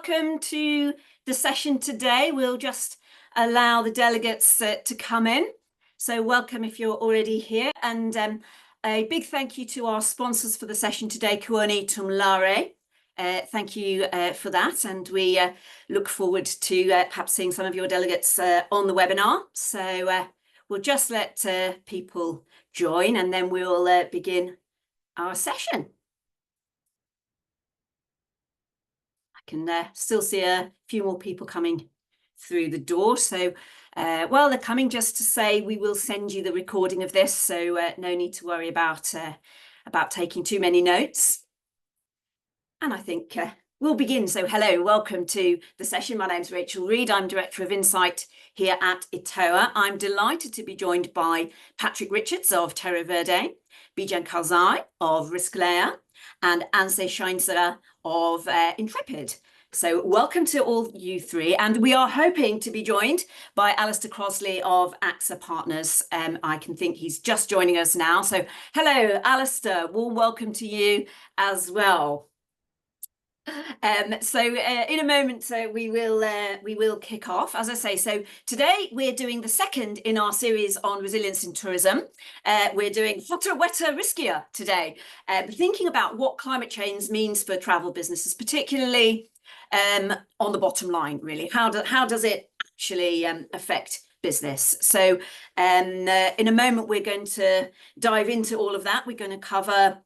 welcome to the session today. We'll just allow the delegates to come in. So welcome if you're already here. And a big thank you to our sponsors for the session today, uninsurable. Thank you for that. And we look forward to perhaps seeing some of your delegates on the webinar. So we'll just let people join and then we'll begin our session. I can still see a few more people coming through the door. So while they're coming, just to say we will send you the recording of this. So no need to worry about taking too many notes. And I think we'll begin. So hello, welcome to the session. My name's Rachel Reed. I'm Director of Insight here at ETOA. I'm delighted to be joined by Patrick Richards of Terra Verde, Bijan Karzai of Riskier, and Anse Scheinzer of Intrepid. So welcome to all you three. And we are hoping to be joined by Alistair Crosley of AXA Partners. I can think he's just joining us now. So hello, Alistair, warm welcome to you as well. In a moment, we will kick off, as I say. So today we're doing the second in our series on resilience in tourism. We're doing hotter, wetter, riskier today, thinking about what climate change means for travel businesses, particularly on the bottom line, really. How does it actually affect business? So in a moment, we're going to dive into all of that. We're going to cover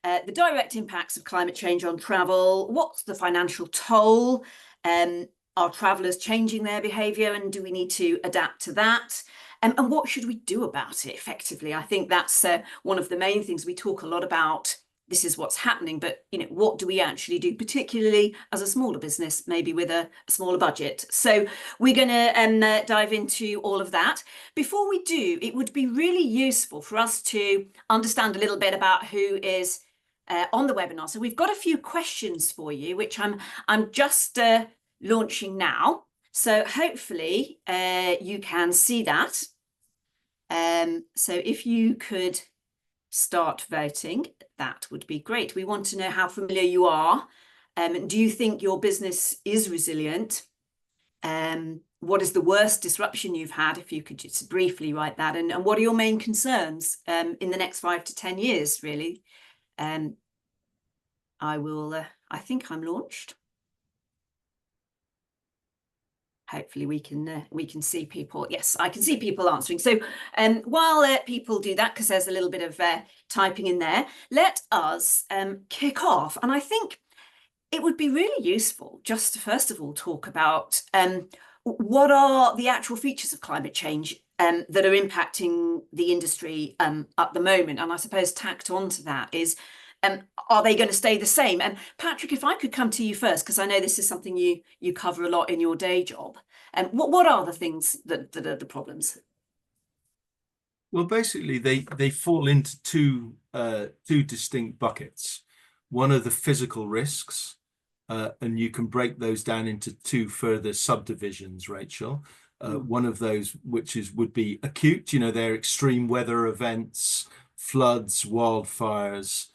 the direct impacts of climate change on travel. What's the financial toll? Are travellers changing their behaviour, and do we need to adapt to that? And what should we do about it effectively? I think that's one of the main things. We talk a lot about this is what's happening, but what do we actually do, particularly as a smaller business, maybe with a smaller budget? So we're going to dive into all of that. Before we do, it would be really useful for us to understand a little bit about who is on the webinar. So we've got a few questions for you, which I'm just launching now. So hopefully you can see that. So if you could start voting, that would be great. We want to know how familiar you are. Do you think your business is resilient? What is the worst disruption you've had? If you could just briefly write that. And what are your main concerns in the next 5 to 10 years, really? I think I'm launched. Hopefully we can see people. Yes, I can see people answering. So while people do that, because there's a little bit of typing in there, let us kick off. And I think it would be really useful just to first of all talk about what are the actual features of climate change that are impacting the industry at the moment. And I suppose tacked onto that is, are they going to stay the same? And Patrick, if I could come to you first, because I know this is something you cover a lot in your day job. What are the things that are the problems? Well, basically, they fall into two distinct buckets. One are the physical risks, and you can break those down into two further subdivisions, Rachel. One of those, would be acute, they're extreme weather events, floods, wildfires.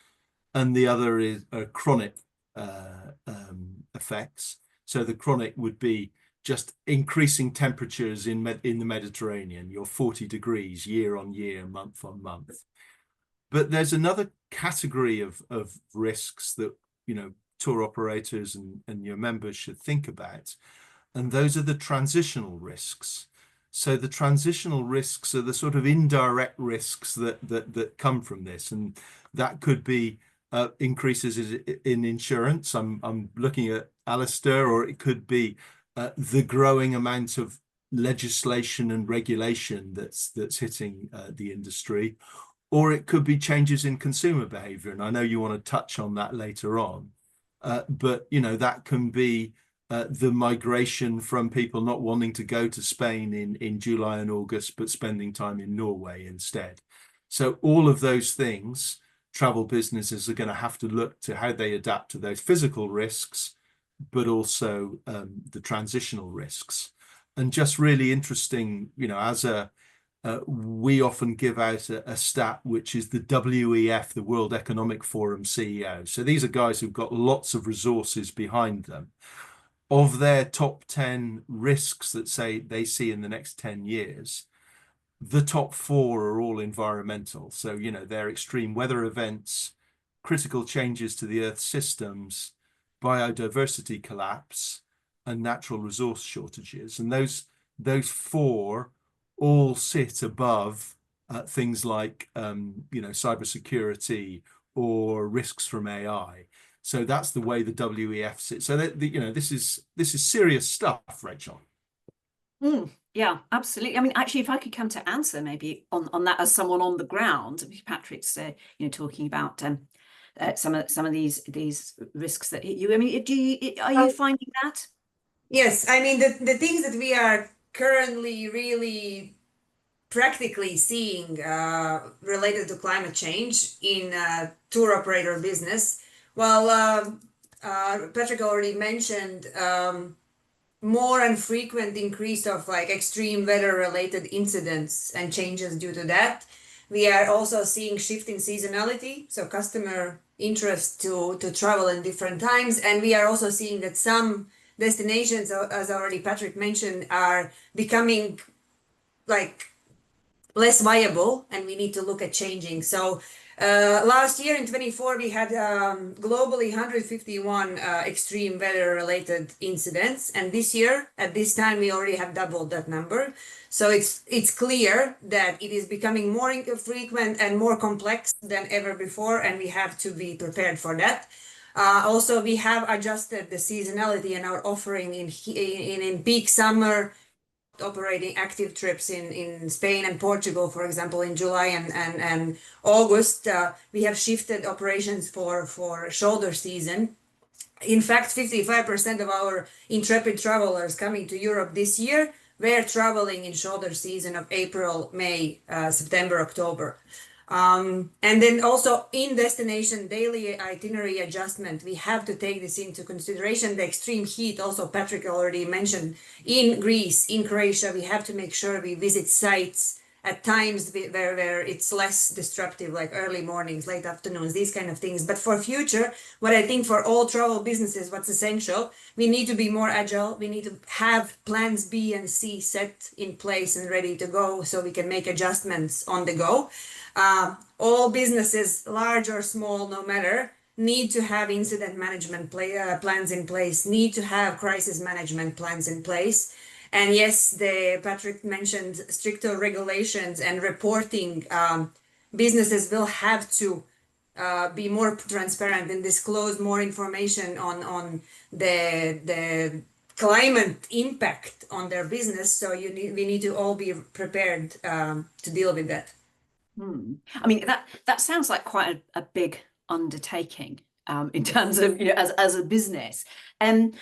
And the other is chronic effects. So the chronic would be just increasing temperatures in the Mediterranean, your 40 degrees year on year, month on month. But there's another category of risks that tour operators and your members should think about, and those are the transitional risks. So the transitional risks are the sort of indirect risks that come from this, and that could be increases in insurance. I'm looking at Alistair, or it could be the growing amount of legislation and regulation that's hitting the industry, or it could be changes in consumer behavior. And I know you want to touch on that later on, but that can be the migration from people not wanting to go to Spain in July and August, but spending time in Norway instead. So all of those things, travel businesses are going to have to look to how they adapt to those physical risks, but also the transitional risks. And just really interesting, we often give out a stat, which is the WEF, the World Economic Forum CEO. So these are guys who've got lots of resources behind them. of their top 10 risks that say they see in the next 10 years, the top 4 are all environmental. So, you know, they're extreme weather events, critical changes to the Earth's systems, biodiversity collapse, and natural resource shortages. And those 4 all sit above things like, you know, cybersecurity or risks from AI. So that's the way the WEF sits. So that, you know, this is serious stuff, Rachel. Yeah, absolutely. I mean, actually, if I could come to answer maybe on that as someone on the ground, Patrick's you know, talking about some of these risks that hit you. I mean, are you finding that? Yes, I mean the things that we are currently really practically seeing related to climate change in tour operator business. Well, Patrick already mentioned more and frequent increase of like extreme weather related incidents and changes due to that. We are also seeing shift in seasonality, so customer interest to travel in different times, and we are also seeing that some destinations, as already Patrick mentioned, are becoming like less viable, and we need to look at changing. So last year in 24, we had globally 151 extreme weather related incidents. And this year, at this time, we already have doubled that number. So it's clear that it is becoming more frequent and more complex than ever before, and we have to be prepared for that. Also, we have adjusted the seasonality in our offering in peak summer, operating active trips in Spain and Portugal, for example, in July and August. We have shifted operations for shoulder season. In fact, 55% of our intrepid travelers coming to Europe this year were traveling in shoulder season of April, May, September, October. And then also in destination daily itinerary adjustment, we have to take this into consideration. The extreme heat, also Patrick already mentioned, in Greece, in Croatia, we have to make sure we visit sites at times where it's less disruptive, like early mornings, late afternoons, these kind of things. But for future, what I think for all travel businesses, what's essential, we need to be more agile. We need to have plans B and C set in place and ready to go so we can make adjustments on the go. All businesses, large or small, no matter, need to have incident management plans in place, need to have crisis management plans in place. And yes, Patrick mentioned stricter regulations and reporting. Businesses will have to be more transparent and disclose more information on the climate impact on their business. So we need to all be prepared to deal with that. I mean, that sounds like quite a big undertaking in terms of, you know, as a business. And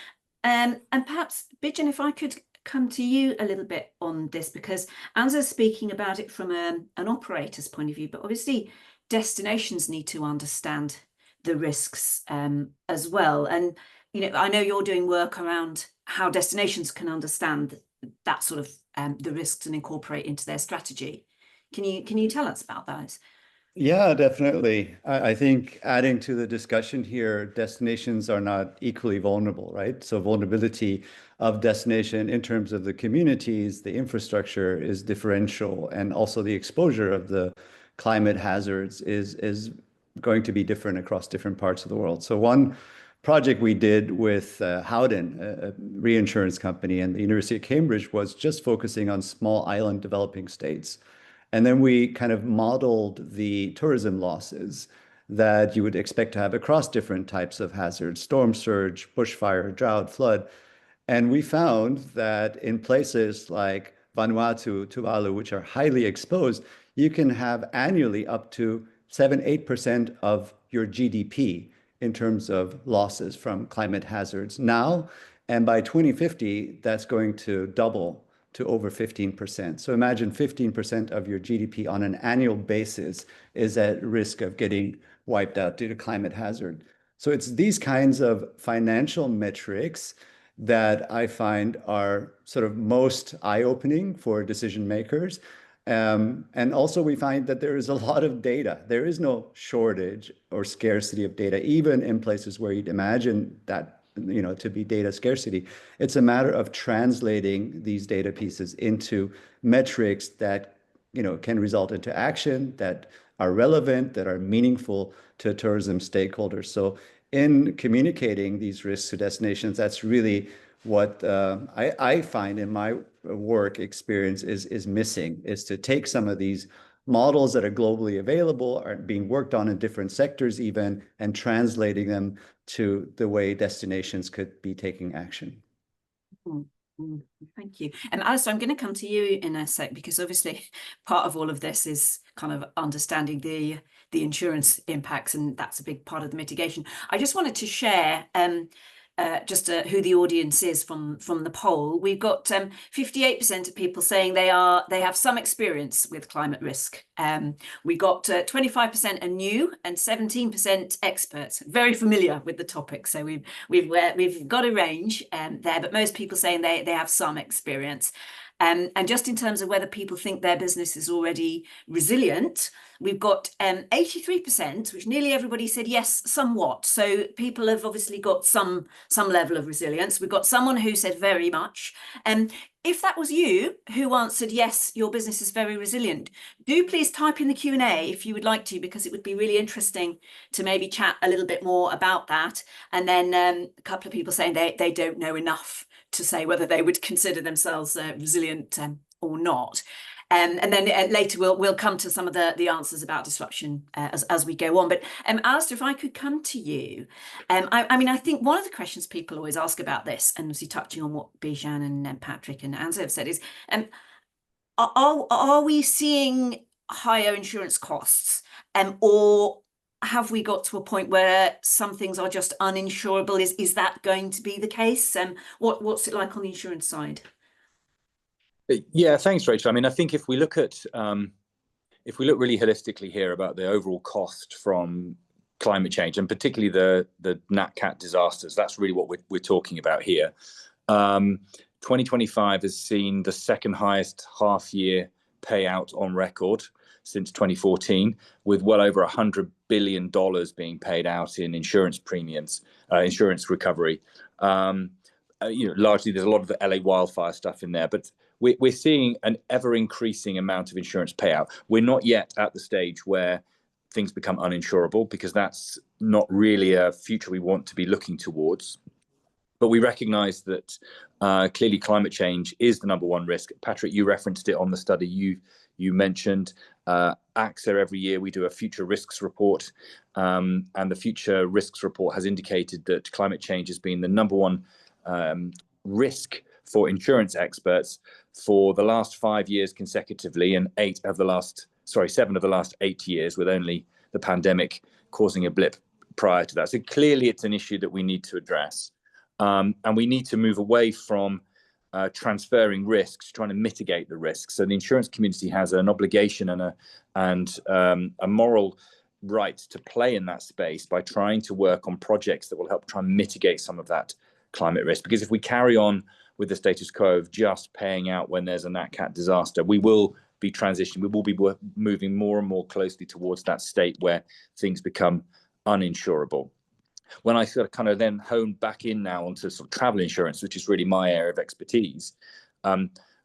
perhaps, Bijan, if I could come to you a little bit on this, because Anza's speaking about it from an operator's point of view, but obviously destinations need to understand the risks as well. And, you know, I know you're doing work around how destinations can understand that sort of the risks and incorporate into their strategy. Can you tell us about that? Yeah, definitely. I think adding to the discussion here, destinations are not equally vulnerable, right? So vulnerability of destination in terms of the communities, the infrastructure is differential, and also the exposure of the climate hazards is going to be different across different parts of the world. So one project we did with Howden, a reinsurance company, and the University of Cambridge was just focusing on small island developing states. And then we kind of modeled the tourism losses that you would expect to have across different types of hazards: storm surge, bushfire, drought, flood. And we found that in places like Vanuatu, Tuvalu, which are highly exposed, you can have annually up to 7-8% of your GDP in terms of losses from climate hazards now. And by 2050, that's going to double to over 15%. So imagine 15% of your GDP on an annual basis is at risk of getting wiped out due to climate hazard. So it's these kinds of financial metrics that I find are sort of most eye-opening for decision makers. And also we find that there is a lot of data. There is no shortage or scarcity of data, even in places where you'd imagine that to be data scarcity. It's a matter of translating these data pieces into metrics that, can result into action, that are relevant, that are meaningful to tourism stakeholders. So in communicating these risks to destinations, that's really what I find in my work experience is missing, is to take some of these models that are globally available, are being worked on in different sectors even, and translating them to the way destinations could be taking action. Thank you. Alistair, I'm going to come to you in a sec, because obviously part of all of this is kind of understanding the insurance impacts, and that's a big part of the mitigation. I just wanted to share who the audience is from the poll. We've got 58% of people saying they have some experience with climate risk. We got 25% are new and 17% experts, very familiar with the topic. So we've got a range there, but most people saying they have some experience. And just in terms of whether people think their business is already resilient, we've got 83%, which nearly everybody said yes, somewhat. So people have obviously got some level of resilience. We've got someone who said very much. If that was you who answered yes, your business is very resilient, do please type in the Q&A if you would like to, because it would be really interesting to maybe chat a little bit more about that. And then a couple of people saying they don't know enough to say whether they would consider themselves resilient or not. And then later we'll come to some of the answers about disruption as we go on. But Alistair, if I could come to you, I mean, I think one of the questions people always ask about this, and obviously touching on what Bijan and Patrick and Anza have said, is are we seeing higher insurance costs, or have we got to a point where some things are just uninsurable? Is that going to be the case? What's it like on the insurance side? Yeah, thanks, Rachel. I mean, I think if we look really holistically here about the overall cost from climate change, and particularly the Nat Cat disasters, that's really what we're talking about here. 2025 has seen the second highest half-year payout on record since 2014, with well over $100 billion being paid out in insurance premiums, insurance recovery. Largely there's a lot of the LA wildfire stuff in there, but we're seeing an ever-increasing amount of insurance payout. We're not yet at the stage where things become uninsurable, because that's not really a future we want to be looking towards. But we recognize that clearly climate change is the number one risk. Patrick, you referenced it on the study you mentioned. AXA, every year we do a future risks report, and the future risks report has indicated that climate change has been the number one risk for insurance experts for the last 5 years consecutively, and 7 of the last 8 years, with only the pandemic causing a blip prior to that. So clearly it's an issue that we need to address, and we need to move away from transferring risks, trying to mitigate the risks. So the insurance community has an obligation and a moral right to play in that space by trying to work on projects that will help try and mitigate some of that climate risk. Because if we carry on with the status quo of just paying out when there's a Nat Cat disaster, we will be transitioning, we will be moving more and more closely towards that state where things become uninsurable. When I sort of kind of then hone back in now onto sort of travel insurance, which is really my area of expertise,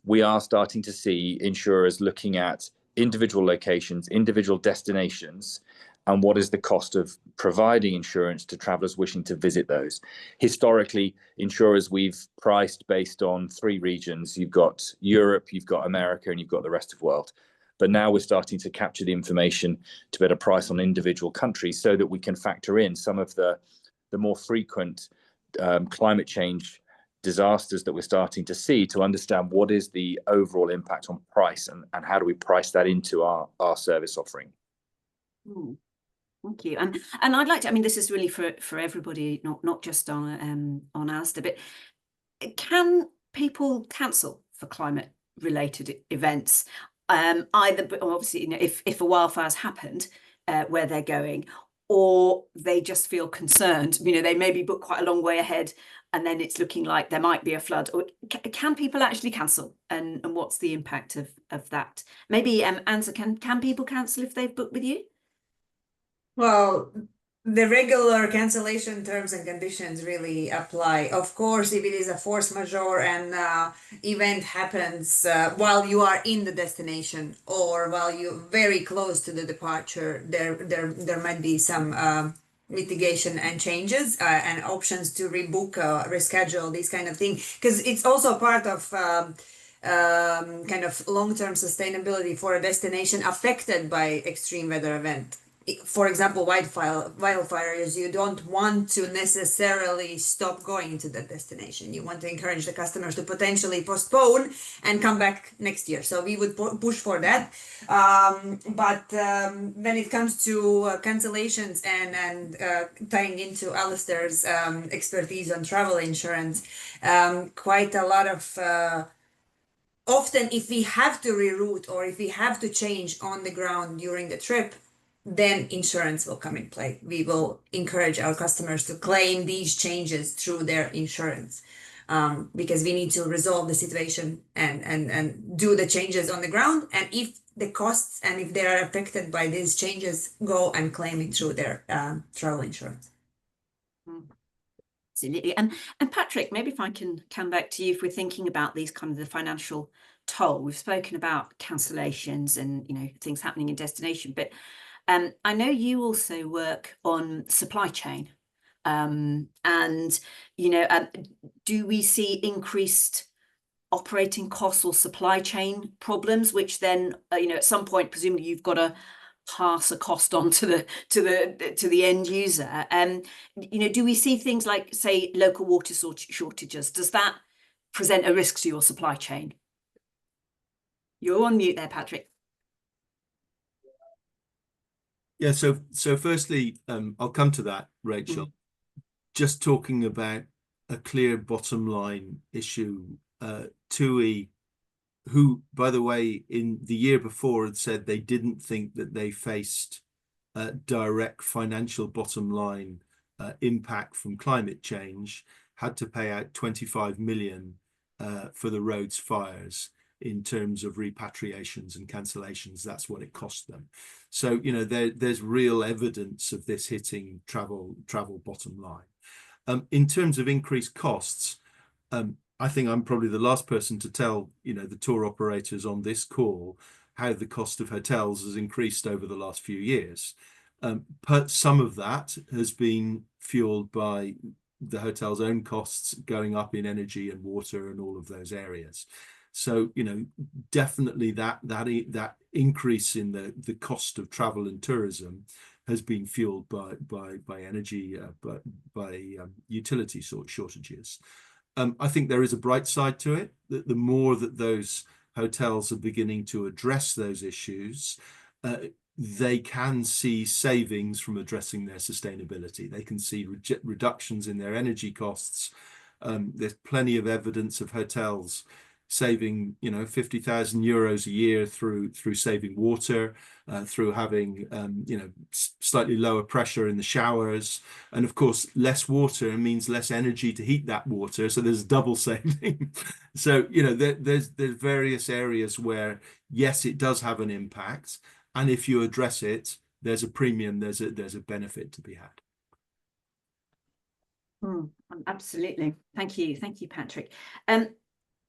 we are starting to see insurers looking at individual locations, individual destinations, and what is the cost of providing insurance to travelers wishing to visit those. Historically, insurers we've priced based on 3 regions. You've got Europe, you've got America, and you've got the rest of the world. But now we're starting to capture the information to better price on individual countries, so that we can factor in some of the more frequent climate change disasters that we're starting to see, to understand what is the overall impact on price, and how do we price that into our service offering. Thank you. And I'd like to, I mean, this is really for everybody, not just on Alistair, but can people cancel for climate related events? Either, obviously, if a wildfire's happened where they're going, or they just feel concerned, they maybe book quite a long way ahead, and then it's looking like there might be a flood. Or can people actually cancel, and what's the impact of that? Maybe Anza, can people cancel if they've booked with you? Well, the regular cancellation terms and conditions really apply. Of course, if it is a force majeure and event happens while you are in the destination or while you're very close to the departure, there might be some mitigation and changes and options to rebook, reschedule, these kind of things. Because it's also part of kind of long-term sustainability for a destination affected by extreme weather event. For example, wildfires, you don't want to necessarily stop going to the destination. You want to encourage the customers to potentially postpone and come back next year. So we would push for that. But when it comes to cancellations and tying into Alistair's expertise on travel insurance, quite a lot of often if we have to reroute or if we have to change on the ground during the trip, then insurance will come in play. We will encourage our customers to claim these changes through their insurance because we need to resolve the situation and do the changes on the ground. And if the costs and if they are affected by these changes, go and claim it through their travel insurance. Absolutely. And Patrick, maybe if I can come back to you, if we're thinking about these kind of the financial toll, we've spoken about cancellations and, you know, things happening in destination, but I know you also work on supply chain, and, you know, do we see increased operating costs or supply chain problems, which then, you know, at some point, presumably you've got to pass a cost on to the end user. You know, do we see things like, say, local water shortages? Does that present a risk to your supply chain? You're on mute there, Patrick. Yeah, so firstly, I'll come to that, Rachel. Just talking about a clear bottom line issue. TUI, who, by the way, in the year before had said they didn't think that they faced direct financial bottom line impact from climate change, had to pay out 25 million for the Rhodes fires in terms of repatriations and cancellations. That's what it cost them. So, you know, there's real evidence of this hitting travel bottom line. In terms of increased costs, I think I'm probably the last person to tell, you know, the tour operators on this call how the cost of hotels has increased over the last few years. But some of that has been fueled by the hotel's own costs going up in energy and water and all of those areas. So, you know, definitely that increase in the cost of travel and tourism has been fueled by energy, by utility shortages. I think there is a bright side to it, that the more that those hotels are beginning to address those issues, they can see savings from addressing their sustainability. They can see reductions in their energy costs. There's plenty of evidence of hotels saving, you know, 50,000 euros a year through saving water, through having, you know, slightly lower pressure in the showers. And of course, less water means less energy to heat that water. So there's double saving. So, you know, there's various areas where, yes, it does have an impact. And if you address it, there's a premium, there's a benefit to be had. Absolutely. Thank you, Patrick.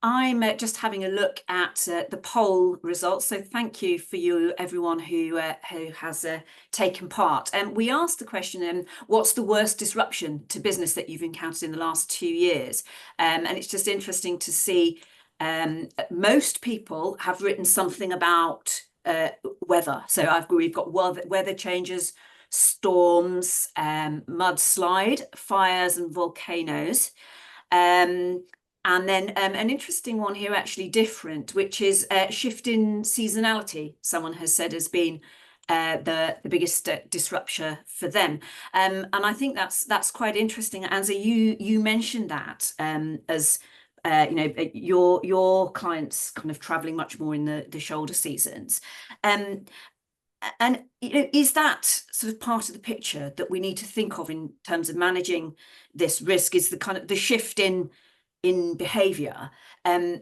I'm just having a look at the poll results. So thank you for everyone who has taken part. We asked the question, what's the worst disruption to business that you've encountered in the last 2 years? And it's just interesting to see most people have written something about weather. So we've got weather changes, storms, mudslide, fires and volcanoes. And then an interesting one here, actually different, which is shift in seasonality. Someone has said has been the biggest disruption for them, and I think that's quite interesting. Anza, you mentioned that as you know, your clients kind of traveling much more in the shoulder seasons, and you know, is that sort of part of the picture that we need to think of in terms of managing this risk? Is the kind of the shift in behavior? I'd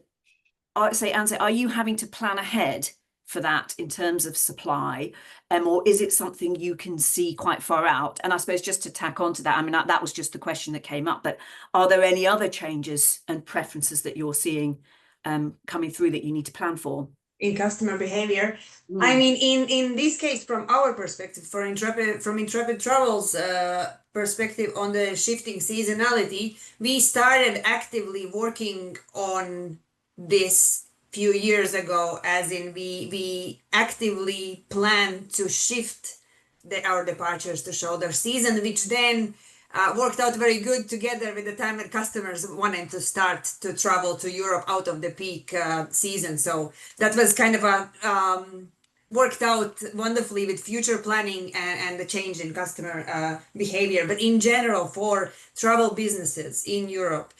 say, Anza, are you having to plan ahead for that in terms of supply, or is it something you can see quite far out? And I suppose just to tack on to that, I mean, that was just the question that came up, but are there any other changes and preferences that you're seeing coming through that you need to plan for? In customer behavior. I mean, in this case, from our perspective, from Intrepid Travel's perspective on the shifting seasonality, we started actively working on this few years ago, as in we actively plan to shift our departures to shoulder season, which then worked out very good together with the time that customers wanted to start to travel to Europe out of the peak season. So that was kind of a worked out wonderfully with future planning and the change in customer behavior. But in general, for travel businesses in Europe,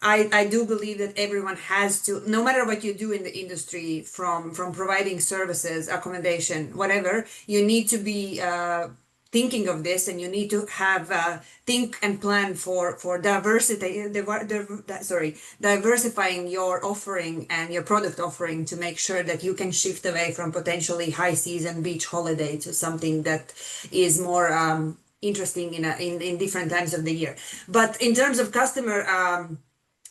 I do believe that everyone has to, no matter what you do in the industry, from providing services, accommodation, whatever, you need to be thinking of this, and you need to have think and plan for diversifying your offering and your product offering to make sure that you can shift away from potentially high season beach holiday to something that is more interesting in different times of the year. But in terms of customer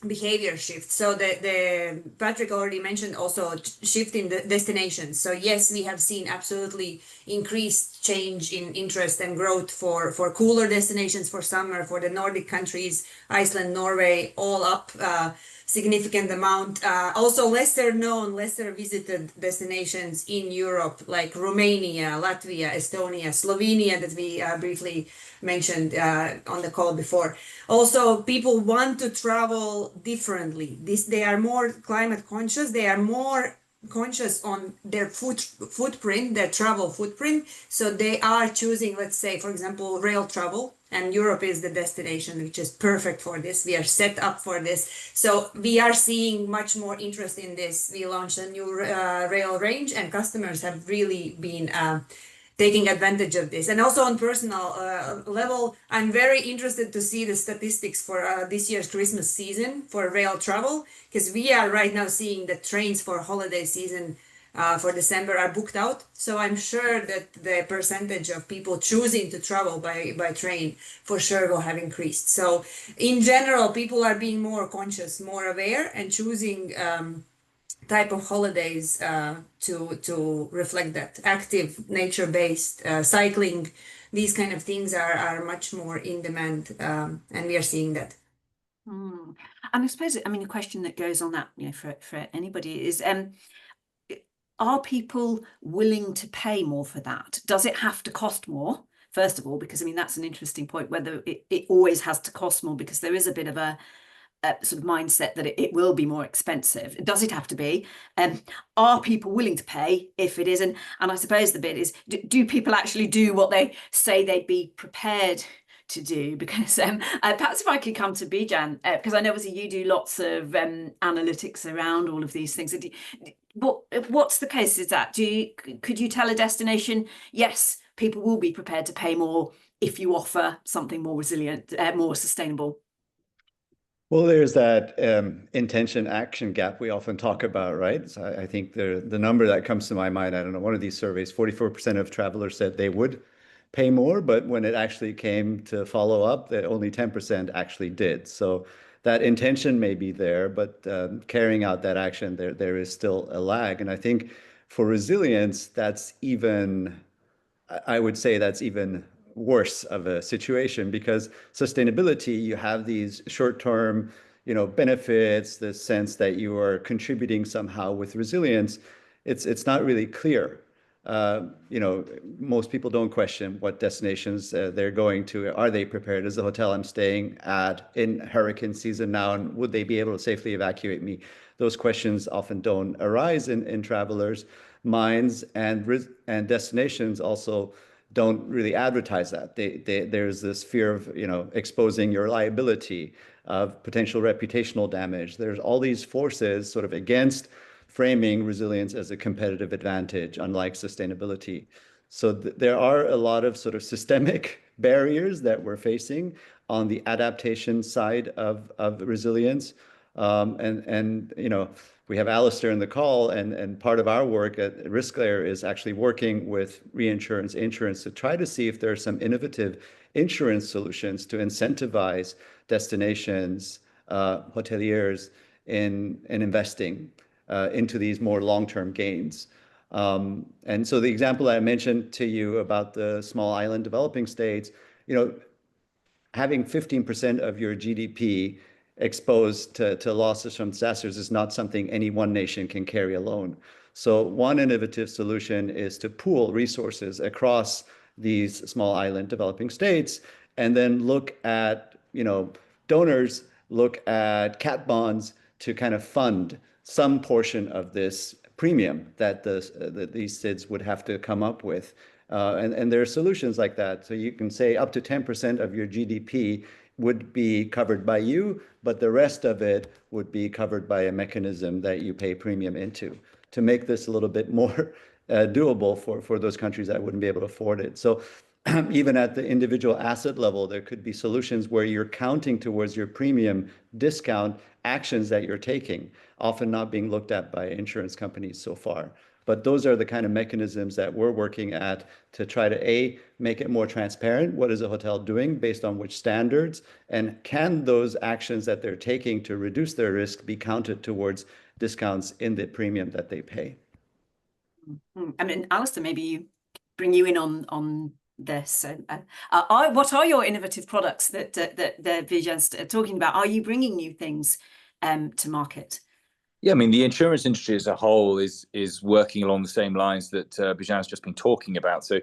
behavior shift, so the Patrick already mentioned also shift in the destinations. So yes, we have seen absolutely increased change in interest and growth for cooler destinations for summer, for the Nordic countries, Iceland, Norway, all up significant amount. Also lesser known, lesser visited destinations in Europe, like Romania, Latvia, Estonia, Slovenia, that we briefly mentioned on the call before. Also, people want to travel differently. They are more climate conscious. They are more conscious on their footprint, their travel footprint. So they are choosing, let's say, for example, rail travel. And Europe is the destination which is perfect for this. We are set up for this. So we are seeing much more interest in this. We launched a new rail range, and customers have really been taking advantage of this. And also on personal level, I'm very interested to see the statistics for this year's Christmas season for rail travel, because we are right now seeing the trains for holiday season for December are booked out. So I'm sure that the percentage of people choosing to travel by train for sure will have increased. So in general, people are being more conscious, more aware, and choosing type of holidays to reflect that. Active, nature-based, cycling, these kind of things are much more in demand, and we are seeing that. And I suppose, I mean, a question that goes on that, for anybody is, are people willing to pay more for that? Does it have to cost more? First of all, because I mean, that's an interesting point, whether it always has to cost more, because there is a bit of a sort of mindset that it will be more expensive. Does it have to be? Are people willing to pay if it isn't? And I suppose the bit is, do people actually do what they say they'd be prepared to do? Because perhaps if I could come to Bijan, because I know obviously you do lots of analytics around all of these things. What's the case? Is that could you tell a destination, yes, people will be prepared to pay more if you offer something more resilient, more sustainable? Well, there's that intention action gap we often talk about, right? So I think the number that comes to my mind, I don't know, one of these surveys, 44% of travelers said they would pay more, but when it actually came to follow up, that only 10% actually did. So that intention may be there, but carrying out that action, there is still a lag. And I think for resilience, that's even, I would say that's even worse of a situation, because sustainability, you have these short-term, benefits, the sense that you are contributing somehow. With resilience, it's not really clear. Most people don't question what destinations they're going to. Are they prepared? Is the hotel I'm staying at in hurricane season now, and would they be able to safely evacuate me? Those questions often don't arise in travelers' minds, and destinations also don't really advertise that. There's this fear of exposing your liability, of potential reputational damage. There's all these forces sort of against framing resilience as a competitive advantage, unlike sustainability. So there are a lot of sort of systemic barriers that we're facing on the adaptation side of resilience. And you know, we have Alistair in the call, and part of our work at Riskier is actually working with reinsurance, insurance to try to see if there are some innovative insurance solutions to incentivize destinations, hoteliers in investing into these more long-term gains. And so the example I mentioned to you about the small island developing states, you know, having 15% of your GDP exposed to losses from disasters is not something any one nation can carry alone. So one innovative solution is to pool resources across these small island developing states, and then look at, you know, donors, look at cat bonds to kind of fund some portion of this premium that these SIDS would have to come up with. And there are solutions like that. So you can say up to 10% of your GDP would be covered by you, but the rest of it would be covered by a mechanism that you pay premium into, to make this a little bit more doable for those countries that wouldn't be able to afford it. So even at the individual asset level, there could be solutions where you're counting towards your premium discount actions that you're taking, often not being looked at by insurance companies so far. But those are the kind of mechanisms that we're working at to try to make it more transparent. What is a hotel doing based on which standards? And can those actions that they're taking to reduce their risk be counted towards discounts in the premium that they pay? I mean, Alistair, maybe bring you in on this. What are your innovative products that Bijan's talking about? Are you bringing new things to market? Yeah, I mean, the insurance industry as a whole is working along the same lines that Bijan's just been talking about. So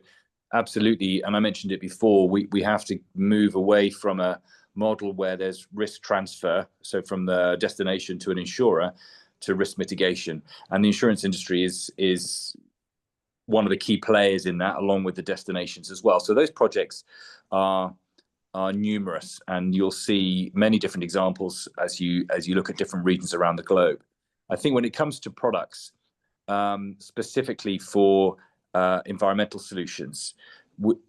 absolutely, and I mentioned it before, we have to move away from a model where there's risk transfer, so from the destination to an insurer, to risk mitigation. And the insurance industry is one of the key players in that, along with the destinations as well. So those projects are numerous, and you'll see many different examples as you look at different regions around the globe. I think when it comes to products, specifically for environmental solutions,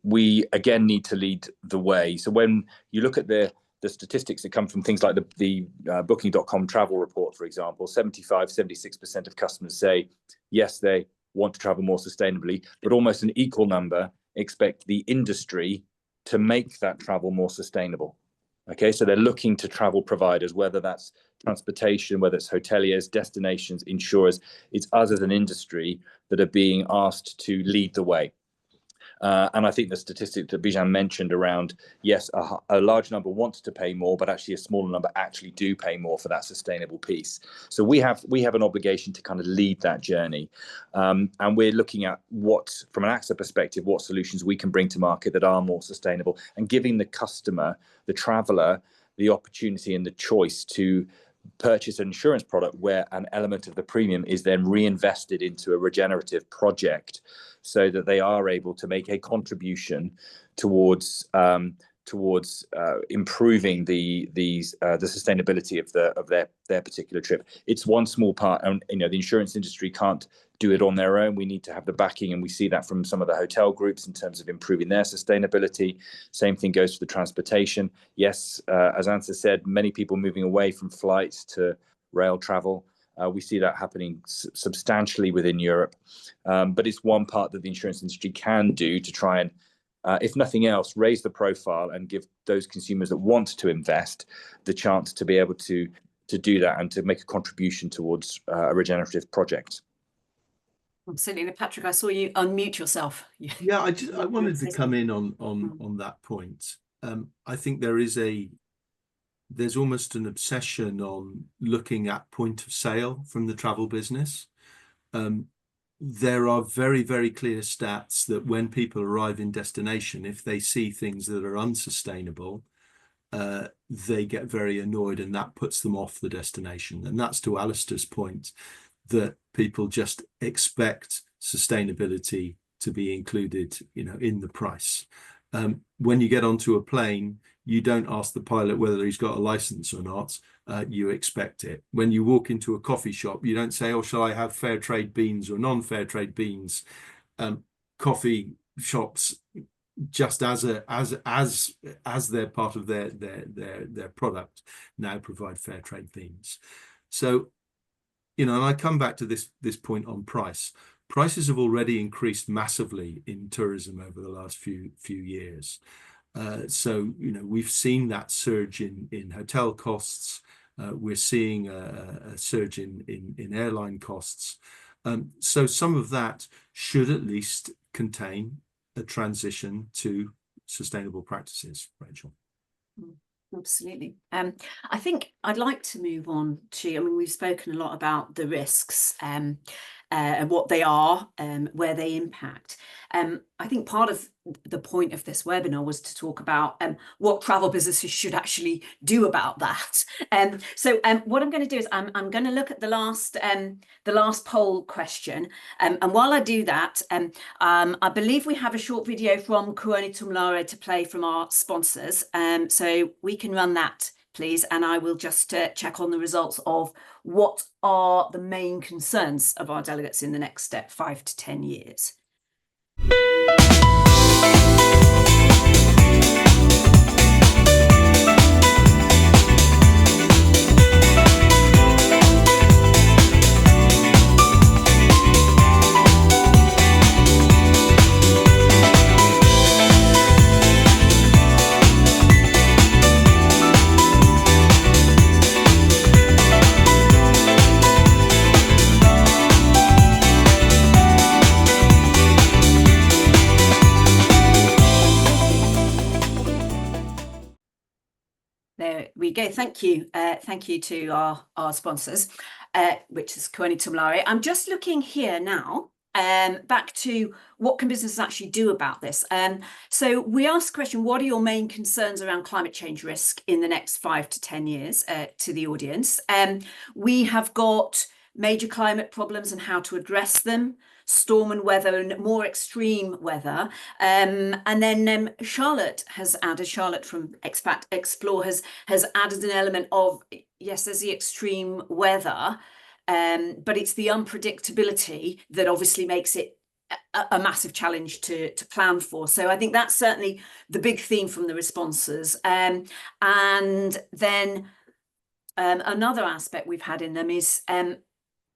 we again need to lead the way. So when you look at the statistics that come from things like the Booking.com travel report, for example, 76% of customers say, yes, they want to travel more sustainably, but almost an equal number expect the industry to make that travel more sustainable. Okay, so they're looking to travel providers, whether that's transportation, whether it's hoteliers, destinations, insurers. It's us as an industry that are being asked to lead the way. And I think the statistic that Bijan mentioned around, yes, a large number wants to pay more, but actually a smaller number actually do pay more for that sustainable piece. So we have an obligation to kind of lead that journey. And we're looking at from an AXA perspective, what solutions we can bring to market that are more sustainable, and giving the customer, the traveler, the opportunity and the choice to purchase an insurance product where an element of the premium is then reinvested into a regenerative project, so that they are able to make a contribution towards improving the sustainability of their particular trip. It's one small part, and the insurance industry can't do it on their own. We need to have the backing, and we see that from some of the hotel groups in terms of improving their sustainability. Same thing goes for the transportation. Yes, as Ansa said, many people moving away from flights to rail travel. We see that happening substantially within Europe, but it's one part that the insurance industry can do to try and, if nothing else, raise the profile and give those consumers that want to invest the chance to be able to do that and to make a contribution towards a regenerative project. Absolutely. Patrick, I saw you unmute yourself. Yeah, I wanted to come in on that point. I think there's almost an obsession on looking at point of sale from the travel business. There are very, very clear stats that when people arrive in destination, if they see things that are unsustainable, they get very annoyed, and that puts them off the destination. And that's to Alistair's point, that people just expect sustainability to be included, in the price. When you get onto a plane, you don't ask the pilot whether he's got a license or not. You expect it. When you walk into a coffee shop, you don't say, oh, shall I have fair trade beans or non-fair trade beans? Coffee shops just as they're part of their product, now provide fair trade themes. So, and I come back to this point on price. Prices have already increased massively in tourism over the last few years. So, we've seen that surge in hotel costs. We're seeing a surge in airline costs. So some of that should at least contain a transition to sustainable practices, Rachel. Absolutely. I think I'd like to move on to, we've spoken a lot about the risks and what they are, where they impact. I think part of the point of this webinar was to talk about what travel businesses should actually do about that. So what I'm going to do is I'm going to look at the last poll question. And while I do that, I believe we have a short video from Kuoni Tumlare to play from our sponsors. So we can run that, please, and I will just check on the results of what are the main concerns of our delegates in the next 5 to 10 years. There we go. Thank you. Thank you to our sponsors, which is Kuoni Tumlare. I'm just looking here now, back to what can businesses actually do about this. So we asked the question, what are your main concerns around climate change risk in the next 5 to 10 years to the audience? We have got major climate problems and how to address them, storm and weather and more extreme weather. And then Charlotte from Expat Explore has added an element of, yes, there's the extreme weather, but it's the unpredictability that obviously makes it a massive challenge to plan for. So I think that's certainly the big theme from the responses. And then another aspect we've had in them is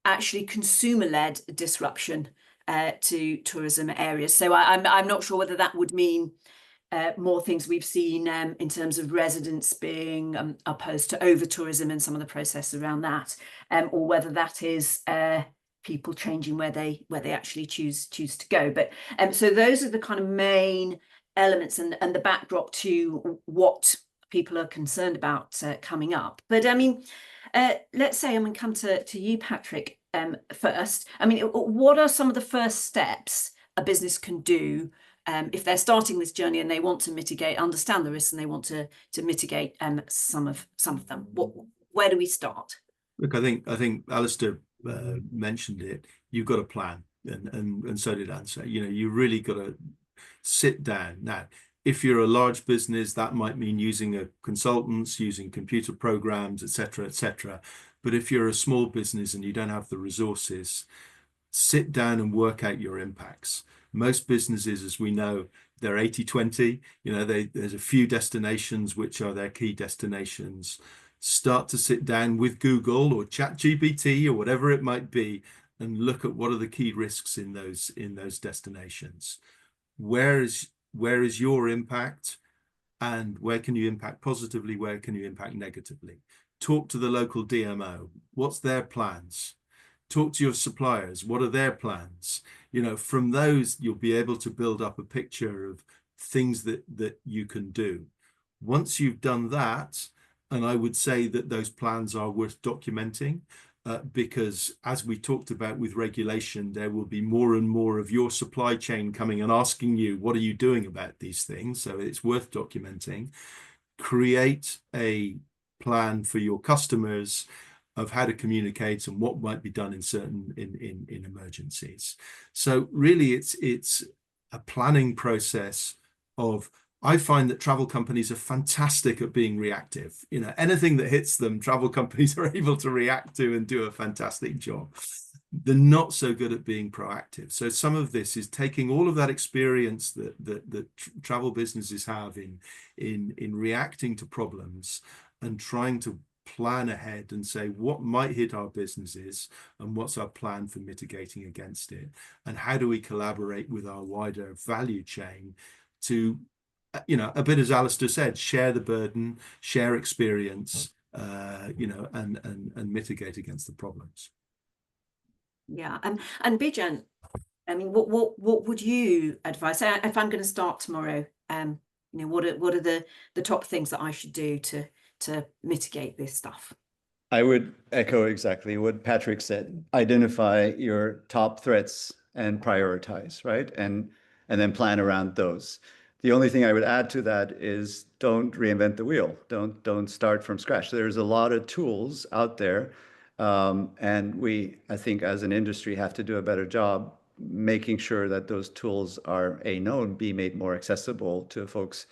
actually consumer-led disruption to tourism areas. So I'm not sure whether that would mean more things we've seen in terms of residents being opposed to over-tourism and some of the process around that, or whether that is people changing where they actually choose to go. But so those are the kind of main elements and the backdrop to what people are concerned about coming up. But let's say come to you, Patrick, first. What are some of the first steps a business can do if they're starting this journey and they want to understand the risks and they want to mitigate some of them? Where do we start? Look, I think Alistair mentioned it. You've got a plan, and so did Ansa. You really got to sit down. Now, if you're a large business, that might mean using consultants, using computer programs, etc., etc. But if you're a small business and you don't have the resources, sit down and work out your impacts. Most businesses, as we know, they're 80-20. There's a few destinations which are their key destinations. Start to sit down with Google or ChatGPT or whatever it might be and look at what are the key risks in those destinations. Where is your impact, and where can you impact positively? Where can you impact negatively? Talk to the local DMO. What's their plans? Talk to your suppliers. What are their plans? From those, you'll be able to build up a picture of things that you can do. Once you've done that, and I would say that those plans are worth documenting, because as we talked about with regulation, there will be more and more of your supply chain coming and asking you, what are you doing about these things? So it's worth documenting. Create a plan for your customers of how to communicate and what might be done in certain in emergencies. So really it's a planning process of, I find that travel companies are fantastic at being reactive. Anything that hits them, travel companies are able to react to and do a fantastic job. they're not so good at being proactive. So some of this is taking all of that experience that travel businesses have in reacting to problems and trying to plan ahead and say what might hit our businesses and what's our plan for mitigating against it, and how do we collaborate with our wider value chain to, you know, a bit as Alistair said, share the burden, share experience, you know, and mitigate against the problems. Yeah, and Bijan, I mean, what would you advise? If I'm going to start tomorrow, you know, what are the top things that I should do to mitigate this stuff? I would echo exactly what Patrick said. Identify your top threats and prioritize, right? And then plan around those. The only thing I would add to that is don't reinvent the wheel. Don't start from scratch. There's a lot of tools out there. And we, I think, as an industry, have to do a better job making sure that those tools are A, known, B, made more accessible to folks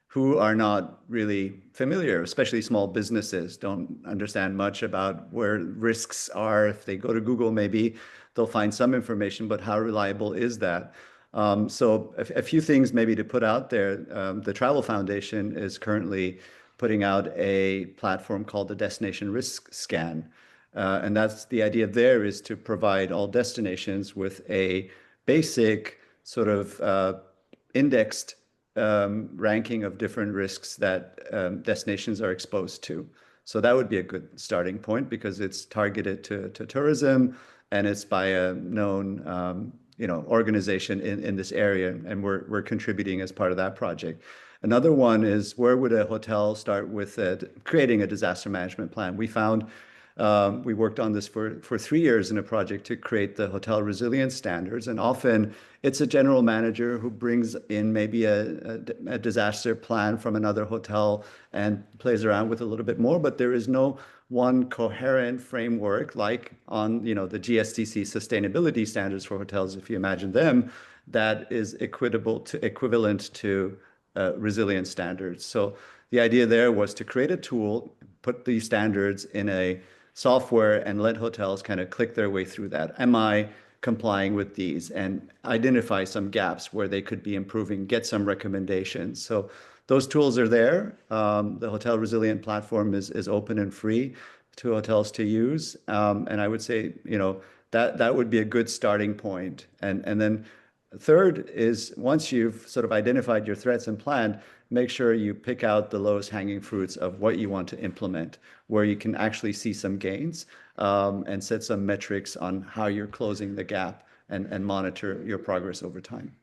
who are not really familiar, especially small businesses, don't understand much about where risks are. If they go to Google, maybe they'll find some information, but how reliable is that? So a few things maybe to put out there. The Travel Foundation is currently putting out a platform called the Destination Risk Scan. And that's the idea there, is to provide all destinations with a basic sort of indexed ranking of different risks that destinations are exposed to. So that would be a good starting point, because it's targeted to tourism, and it's by a known you know, organization in this area, and we're contributing as part of that project. Another one is, where would a hotel start with creating a disaster management plan? We found we worked on this for 3 years in a project to create the hotel resilience standards. And often it's a general manager who brings in maybe a disaster plan from another hotel and plays around with a little bit more, but there is no one coherent framework like on, you know, the GSTC sustainability standards for hotels, if you imagine them, that is equivalent to resilience standards. So the idea there was to create a tool, put these standards in a software, and let hotels kind of click their way through that. Am I complying with these? And identify some gaps where they could be improving, get some recommendations. So those tools are there. The Hotel Resilient platform is open and free to hotels to use. And I would say, you know, that would be a good starting point. And then third is, once you've sort of identified your threats and planned, make sure you pick out the lowest hanging fruits of what you want to implement, where you can actually see some gains, and set some metrics on how you're closing the gap, and monitor your progress over time.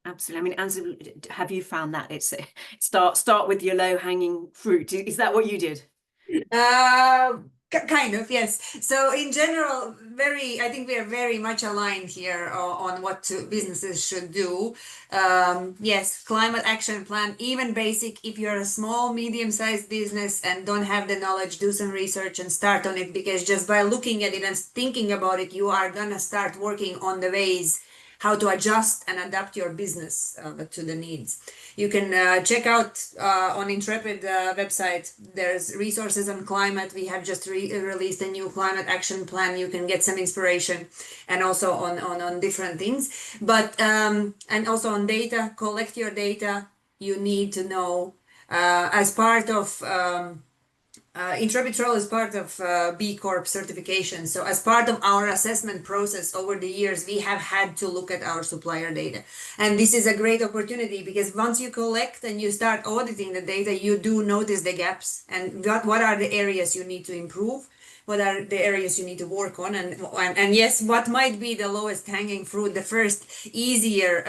Absolutely. I mean, Anza, have you found that it's start with your low hanging fruit? Is that what you did? Kind of, yes. So in general, I think we are very much aligned here on what businesses should do. Yes, climate action plan, even basic. If you're a small, medium-sized business and don't have the knowledge, do some research and start on it, because just by looking at it and thinking about it, you are gonna start working on the ways how to adjust and adapt your business to the needs. You can check out on Intrepid website, there's resources on climate. We have just released a new climate action plan. You can get some inspiration, and also on different things. But and also on data, collect your data. You need to know as part of Intrepid Travel is part of B Corp certification. So as part of our assessment process over the years, we have had to look at our supplier data. And this is a great opportunity, because once you collect and you start auditing the data, you do notice the gaps and what are the areas you need to improve, what are the areas you need to work on, and yes, what might be the lowest hanging fruit, the first easier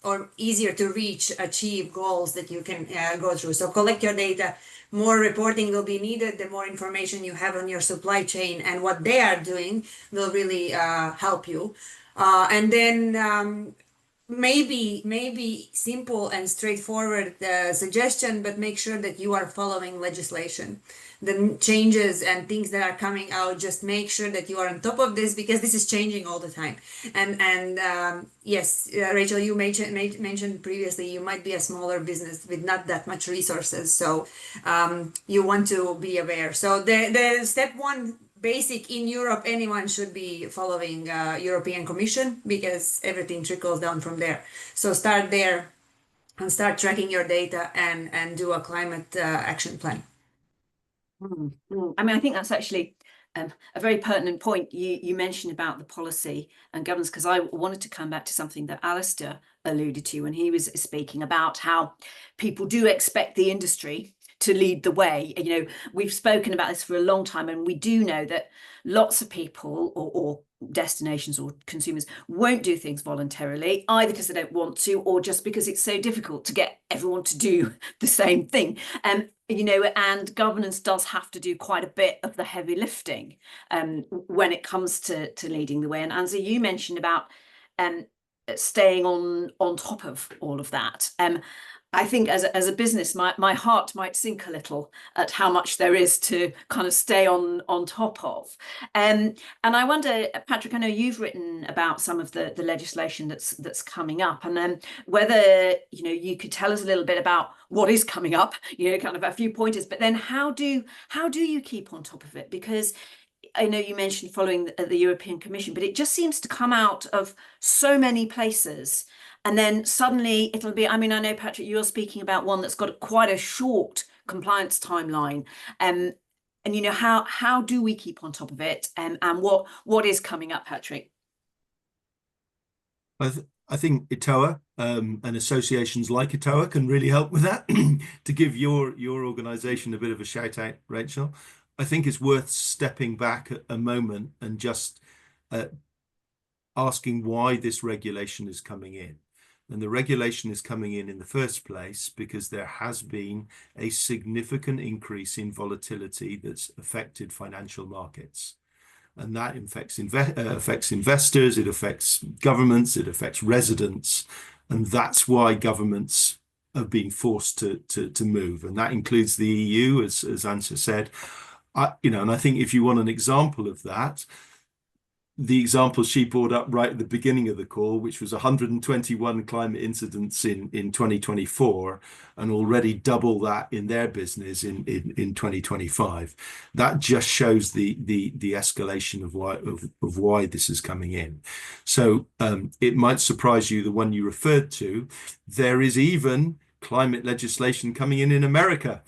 to reach, achieve goals that you can go through. So collect your data. More reporting will be needed. The more information you have on your supply chain and what they are doing will really help you. And then maybe simple and straightforward suggestion, but make sure that you are following legislation. The changes and things that are coming out, just make sure that you are on top of this, because this is changing all the time. And yes, Rachel, you mentioned previously, you might be a smaller business with not that much resources, so you want to be aware. So the step one basic in Europe, anyone should be following European Commission because everything trickles down from there. So start there and start tracking your data and do a climate action plan. I mean, I think that's actually a very pertinent point you mentioned about the policy and governance, because I wanted to come back to something that Alistair alluded to when he was speaking about how people do expect the industry to lead the way. You know, we've spoken about this for a long time, and we do know that lots of people or destinations or consumers won't do things voluntarily, either because they don't want to or just because it's so difficult to get everyone to do the same thing. You know, and governance does have to do quite a bit of the heavy lifting when it comes to leading the way. And Anza, you mentioned about staying on top of all of that. I think as a business, my heart might sink a little at how much there is to kind of stay on top of. And I wonder, Patrick, I know you've written about some of the legislation that's coming up, and whether you could tell us a little bit about what is coming up, kind of a few pointers, but then how do you keep on top of it? Because I know you mentioned following the European Commission, but it just seems to come out of so many places. And then suddenly it'll be, I mean, I know, Patrick, you're speaking about one that's got quite a short compliance timeline. And how do we keep on top of it? And what is coming up, Patrick? I think ETOA and associations like ETOA can really help with that. To give your organization a bit of a shout out, Rachel, I think it's worth stepping back a moment and just asking why this regulation is coming in. And the regulation is coming in the first place because there has been a significant increase in volatility that's affected financial markets. And that affects investors, it affects governments, it affects residents. And that's why governments are being forced to move. And that includes the EU, as Ansa said. And I think if you want an example of that, the example she brought up right at the beginning of the call, which was 121 climate incidents in 2024, and already double that in their business in 2025. That just shows the escalation of why this is coming in. So it might surprise you, the one you referred to, there is even climate legislation coming in America,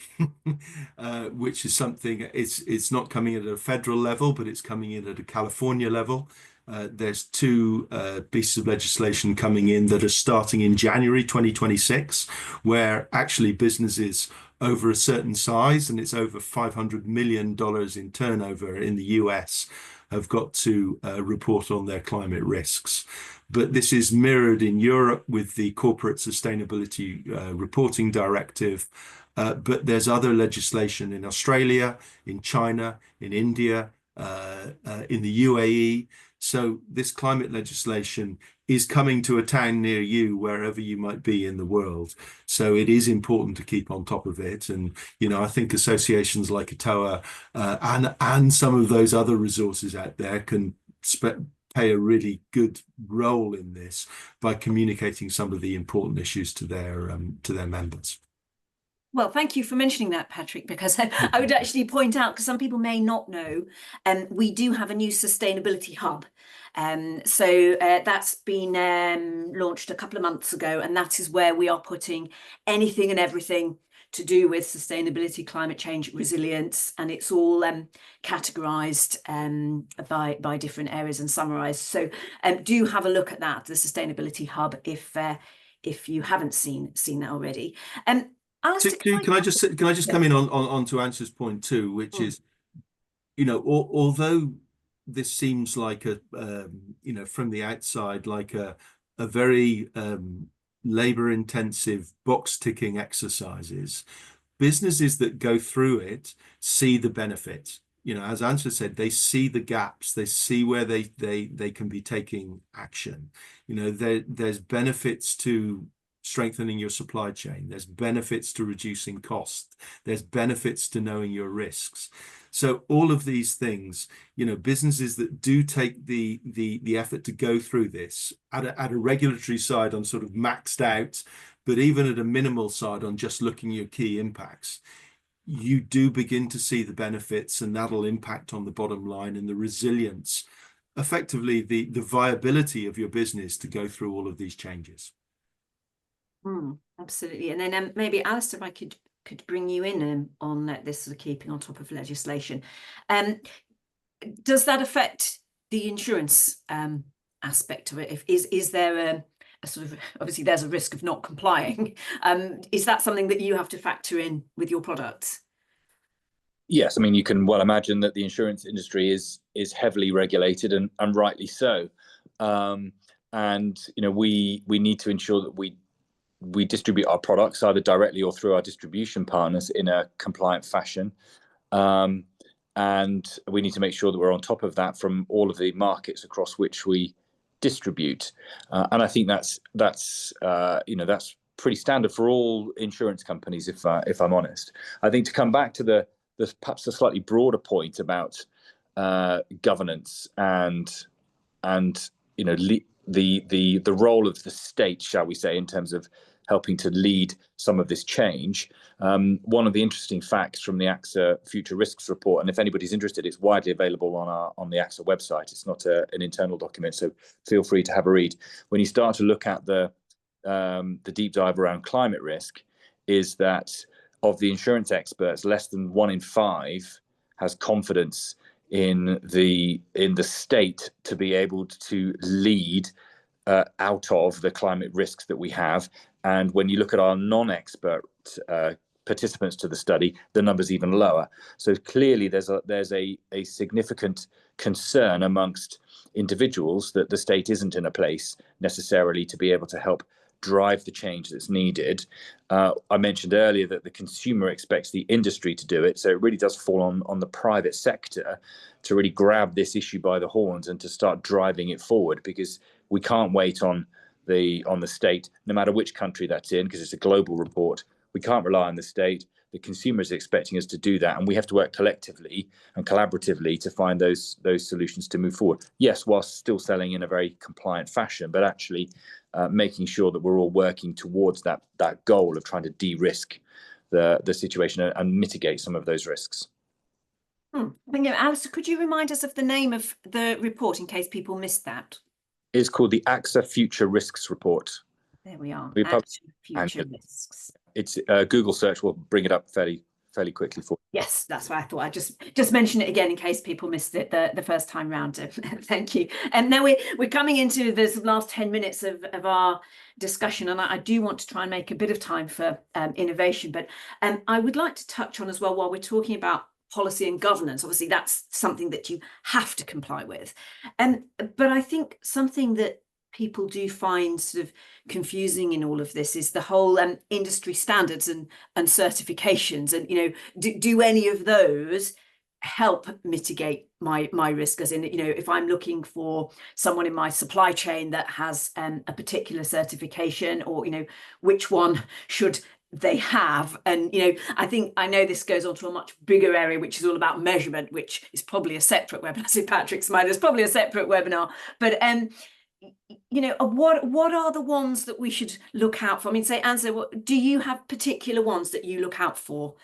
which is something, it's not coming in at a federal level, but it's coming in at a California level. There's two pieces of legislation coming in that are starting in January 2026, where actually businesses over a certain size, and it's over $500 million in turnover in the US, have got to report on their climate risks. But this is mirrored in Europe with the Corporate Sustainability Reporting Directive. But there's other legislation in Australia, in China, in India, in the UAE. So this climate legislation is coming to a town near you, wherever you might be in the world. So it is important to keep on top of it. And, I think associations like ETOA and some of those other resources out there can play a really good role in this by communicating some of the important issues to their members. Well, thank you for mentioning that, Patrick, because I would actually point out, because some people may not know, we do have a new sustainability hub. So that's been launched a couple of months ago, and that is where we are putting anything and everything to do with sustainability, climate change, resilience, and it's all categorized by different areas and summarized. So do have a look at that, the Sustainability Hub, if you haven't seen that already. Alistair, can I just come in on to Ansa's point too, which is, although this seems like from the outside, like a very labor intensive box ticking exercises, businesses that go through it see the benefit. As Ansa said, they see the gaps, they see where they can be taking action. There's benefits to strengthening your supply chain, there's benefits to reducing cost, there's benefits to knowing your risks. So all of these things, businesses that do take the effort to go through this at a regulatory side on sort of maxed out, but even at a minimal side on just looking at your key impacts, you do begin to see the benefits, and that'll impact on the bottom line and the resilience, effectively the viability of your business to go through all of these changes. Absolutely. And then maybe Alistair, if I could bring you in on this sort of keeping on top of legislation. Does that affect the insurance aspect of it? Is there a sort of, obviously there's a risk of not complying. Is that something that you have to factor in with your products? Yes, I mean, you can well imagine that the insurance industry is heavily regulated, and rightly so. And we need to ensure that we distribute our products either directly or through our distribution partners in a compliant fashion. And we need to make sure that we're on top of that from all of the markets across which we distribute. And I think that's pretty standard for all insurance companies, if I'm honest. I think to come back to perhaps a slightly broader point about governance and the role of the state, shall we say, in terms of helping to lead some of this change. One of the interesting facts from the AXA Future Risks Report, and if anybody's interested, it's widely available on the AXA website. It's not an internal document, so feel free to have a read. When you start to look at the deep dive around climate risk, is that of the insurance experts, less than 1 in 5 has confidence in the state to be able to lead out of the climate risks that we have. And when you look at our non-expert participants to the study, the number's even lower. So clearly there's a significant concern amongst individuals that the state isn't in a place necessarily to be able to help drive the change that's needed. I mentioned earlier that the consumer expects the industry to do it, so it really does fall on the private sector to really grab this issue by the horns and to start driving it forward, because we can't wait on the state, no matter which country that's in, because it's a global report. We can't rely on the state. The consumer is expecting us to do that, and we have to work collectively and collaboratively to find those solutions to move forward. Yes, whilst still selling in a very compliant fashion, but actually making sure that we're all working towards that goal of trying to de-risk the situation and mitigate some of those risks. Thank you. Alistair, could you remind us of the name of the report in case people missed that? It's called the AXA Future Risks Report. There we are. AXA Future Risks. It's Google search will bring it up fairly quickly for you. Yes, that's why I thought I'd just mention it again in case people missed it the first time round. Thank you. And now we're coming into this last 10 minutes of our discussion, and I do want to try and make a bit of time for innovation, but I would like to touch on as well, while we're talking about policy and governance, obviously that's something that you have to comply with, but I think something that people do find sort of confusing in all of this is the whole industry standards and certifications, and do any of those help mitigate my risk? As in, if I'm looking for someone in my supply chain that has a particular certification, or which one should they have? And I know this goes on to a much bigger area, which is all about measurement, which is probably a separate webinar. So Patrick's mind, there's probably a separate webinar, but what are the ones that we should look out for? I mean, say, Anza, do you have particular ones that you look out for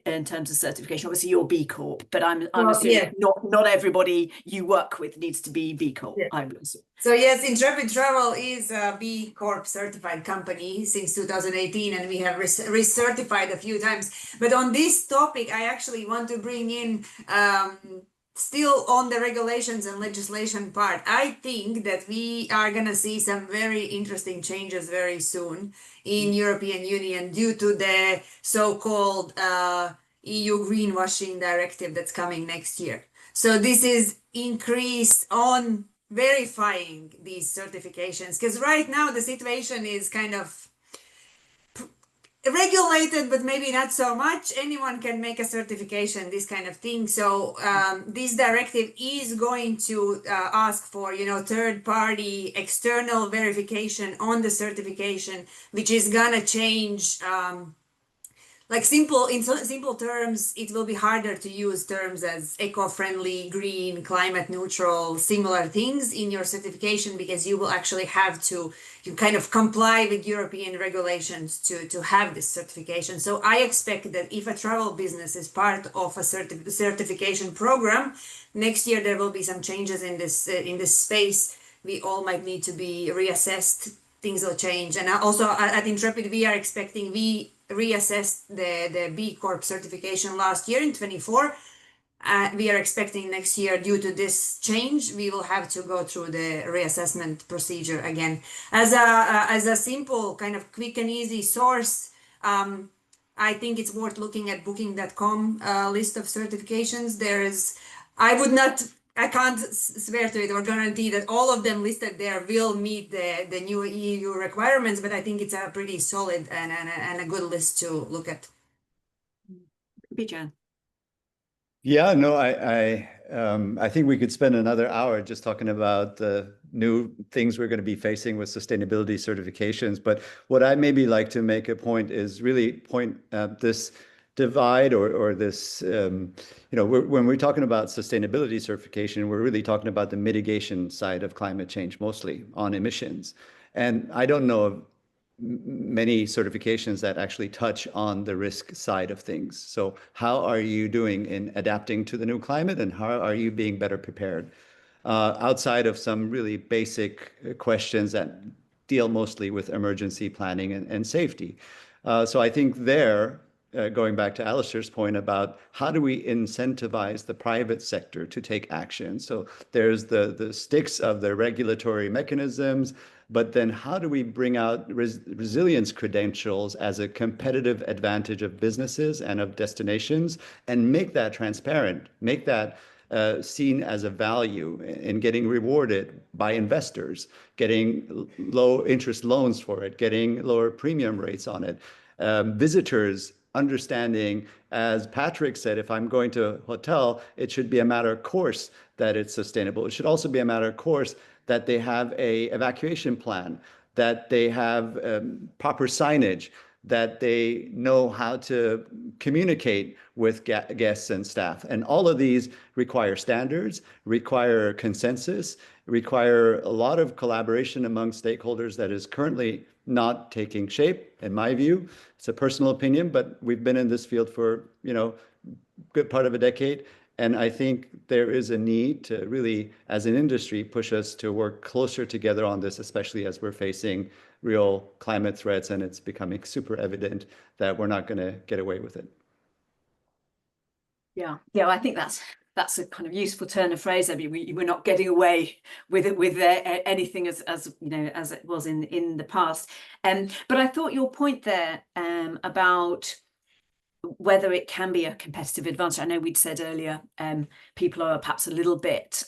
in terms of certification? Obviously you're B Corp, but I'm assuming not everybody you work with needs to be B Corp. Yeah. I would assume. So yes, Intrepid Travel is a B Corp certified company since 2018, and we have recertified a few times. But on this topic, I actually want to bring in still on the regulations and legislation part. I think that we are going to see some very interesting changes very soon in European Union due to the so-called EU greenwashing directive that's coming next year. So this is increase on verifying these certifications, because right now the situation is kind of regulated, but maybe not so much. Anyone can make a certification, this kind of thing. So this directive is going to ask for, third-party external verification on the certification, which is gonna change like simple terms, it will be harder to use terms as eco-friendly, green, climate neutral, similar things in your certification, because you will actually have to kind of comply with European regulations to have this certification. So I expect that if a travel business is part of a certification program, next year there will be some changes in this space. We all might need to be reassessed. Things will change. And also at Intrepid, we are expecting, we reassessed the B Corp certification last year in 24. We are expecting next year, due to this change, we will have to go through the reassessment procedure again. As a simple kind of quick and easy source, I think it's worth looking at booking.com list of certifications. I can't swear to it or guarantee that all of them listed there will meet the new EU requirements, but I think it's a pretty solid and a good list to look at. Bijan. Yeah, no, I think we could spend another hour just talking about the new things we're going to be facing with sustainability certifications. But what I maybe like to make a point is really point at this divide or this, when we're talking about sustainability certification, we're really talking about the mitigation side of climate change, mostly on emissions. And I don't know of many certifications that actually touch on the risk side of things. So how are you doing in adapting to the new climate, and how are you being better prepared? Outside of some really basic questions that deal mostly with emergency planning and safety. So I think there, going back to Alistair's point about how do we incentivize the private sector to take action? So there's the sticks of the regulatory mechanisms, but then how do we bring out resilience credentials as a competitive advantage of businesses and of destinations, and make that transparent, make that seen as a value in getting rewarded by investors, getting low interest loans for it, getting lower premium rates on it, visitors understanding, as Patrick said, if I'm going to a hotel, it should be a matter of course that it's sustainable. It should also be a matter of course that they have a evacuation plan, that they have proper signage, that they know how to communicate with guests and staff. And all of these require standards, require consensus, require a lot of collaboration among stakeholders that is currently not taking shape, in my view. It's a personal opinion, but we've been in this field for, good part of a decade. And I think there is a need to really, as an industry, push us to work closer together on this, especially as we're facing real climate threats, and it's becoming super evident that we're not going to get away with it. Yeah, I think that's a kind of useful turn of phrase. I mean, we're not getting away with it with anything as it was in the past. But I thought your point there about whether it can be a competitive advantage. I know we'd said earlier, people are perhaps a little bit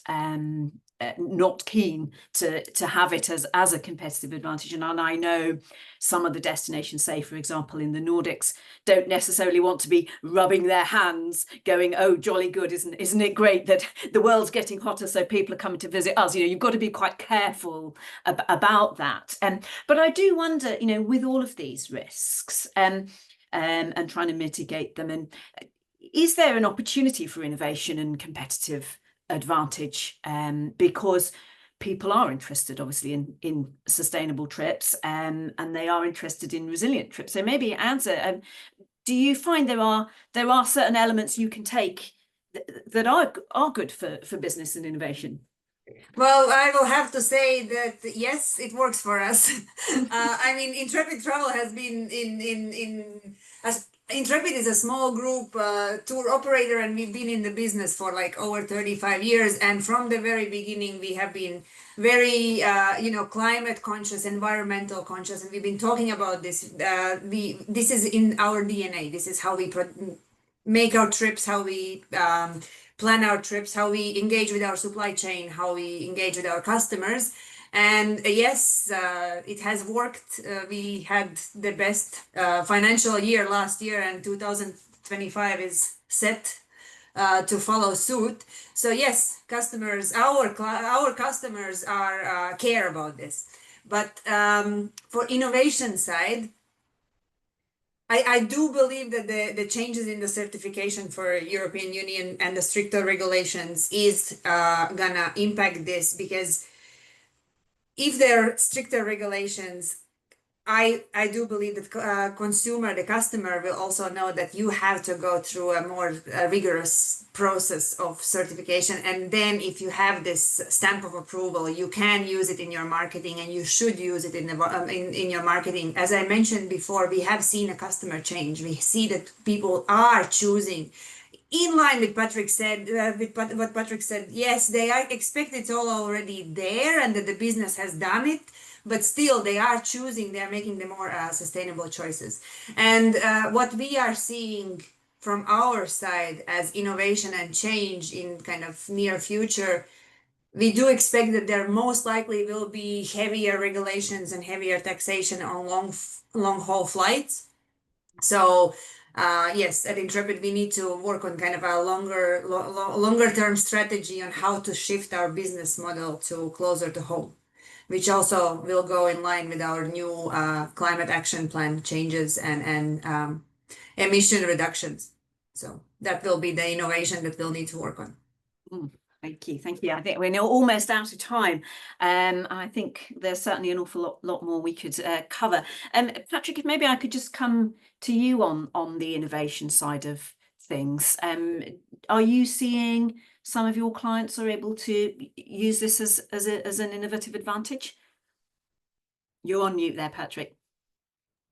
not keen to have it as a competitive advantage. And I know some of the destinations, say, for example, in the Nordics, don't necessarily want to be rubbing their hands going, oh, jolly good, isn't it great that the world's getting hotter, so people are coming to visit us. You've got to be quite careful about that. But I do wonder, with all of these risks, and trying to mitigate them, and is there an opportunity for innovation and competitive advantage, because people are interested obviously in sustainable trips, and they are interested in resilient trips. So maybe answer, do you find there are certain elements you can take that are good for business and innovation? Well, I will have to say that yes, it works for us. I mean, Intrepid Travel has been Intrepid is a small group tour operator, and we've been in the business for like over 35 years. And from the very beginning, we have been very, climate conscious, environmental conscious, and we've been talking about this. This is in our DNA. This is how we make our trips, how we plan our trips, how we engage with our supply chain, how we engage with our customers. And yes, it has worked. We had the best financial year last year, and 2025 is set to follow suit. So yes, our customers are care about this. But for innovation side, I do believe that the changes in the certification for European Union and the stricter regulations is gonna impact this, because if there are stricter regulations, I do believe that the customer will also know that you have to go through a more rigorous process of certification. And then if you have this stamp of approval, you can use it in your marketing, and you should use it in your marketing. As I mentioned before, we have seen a customer change. We see that people are choosing in line with Patrick said, what Patrick said. Yes, they are expect it's all already there and that the business has done it, but still they are choosing, they are making the more sustainable choices. And what we are seeing from our side as innovation and change in kind of near future, we do expect that there most likely will be heavier regulations and heavier taxation on long haul flights. So yes, at Intrepid, we need to work on kind of a longer term strategy on how to shift our business model to closer to home, which also will go in line with our new climate action plan changes and emission reductions. So that will be the innovation that we'll need to work on. Thank you. Thank you. I think we're now almost out of time. I think there's certainly an awful lot more we could cover. Patrick, if maybe I could just come to you on the innovation side of things. Are you seeing some of your clients are able to use this as an innovative advantage? You're on mute there, Patrick.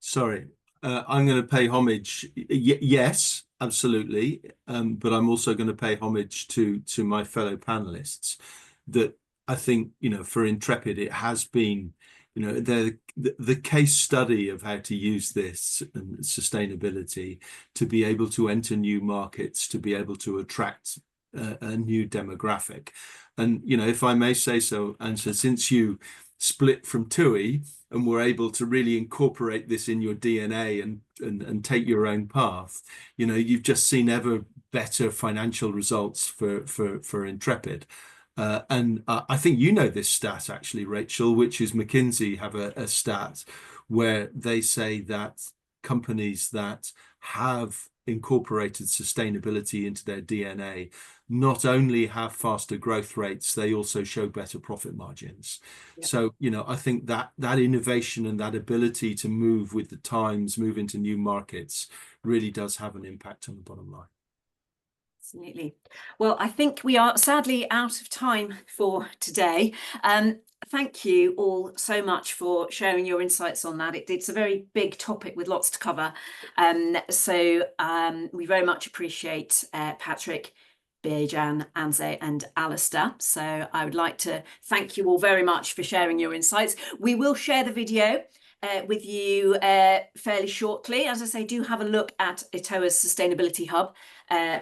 Sorry, I'm going to pay homage. Yes, absolutely. But I'm also going to pay homage to my fellow panelists, that I think, you know, for Intrepid, it has been, you know, the case study of how to use this and sustainability to be able to enter new markets, to be able to attract a new demographic. And, you know, if I may say so, and so since you split from TUI and were able to really incorporate this in your DNA and take your own path, you know, you've just seen ever better financial results for Intrepid. And I think you know this stat actually, Rachel, which is McKinsey have a stat where they say that companies that have incorporated sustainability into their DNA not only have faster growth rates, they also show better profit margins. Yep. So, you know, I think that innovation and that ability to move with the times, move into new markets, really does have an impact on the bottom line. Absolutely. Well, I think we are sadly out of time for today. Thank you all so much for sharing your insights on that. It's a very big topic with lots to cover. So we very much appreciate Patrick, Birjan, Anze and Alistair. So I would like to thank you all very much for sharing your insights. We will share the video with you fairly shortly. As I say, do have a look at ETOA's Sustainability Hub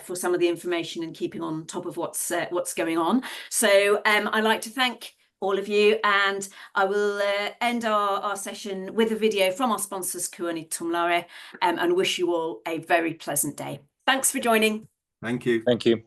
for some of the information and keeping on top of what's going on. So I'd like to thank all of you, and I will end our session with a video from our sponsors, Kuoni Tumlare, and wish you all a very pleasant day. Thanks for joining. Thank you. Thank you.